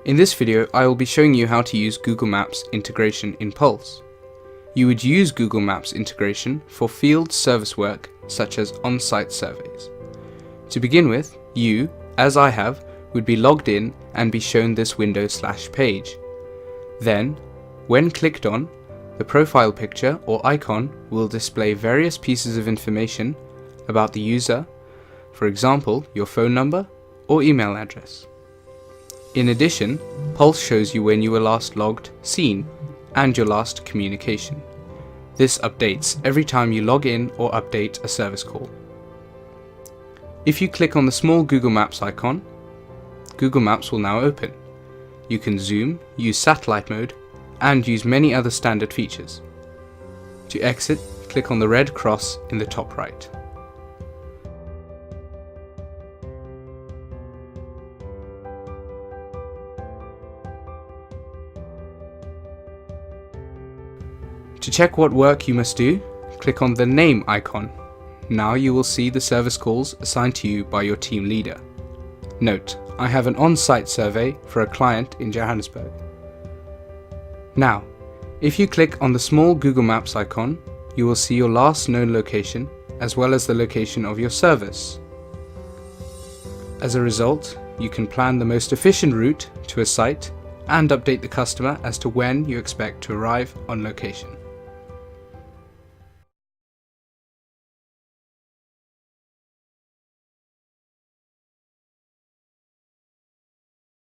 In this video, I will be showing you how to use Google Maps integration in Pulse. You would use Google Maps integration for field service work such as on-site surveys. To begin with, you, as I have, would be logged in and be shown this window/page. Then, when clicked on, the profile picture or icon will display various pieces of information about the user, for example, your phone number or email address. In addition, Pulse shows you when you were last logged, seen, and your last communication. This updates every time you log in or update a service call. If you click on the small Google Maps icon, Google Maps will now open. You can zoom, use satellite mode, and use many other standard features. To exit, click on the red cross in the top right. To check what work you must do, click on the name icon. Now you will see the service calls assigned to you by your team leader. Note, I have an on-site survey for a client in Johannesburg. Now, if you click on the small Google Maps icon, you will see your last known location as well as the location of your service. As a result, you can plan the most efficient route to a site and update the customer as to when you expect to arrive on location.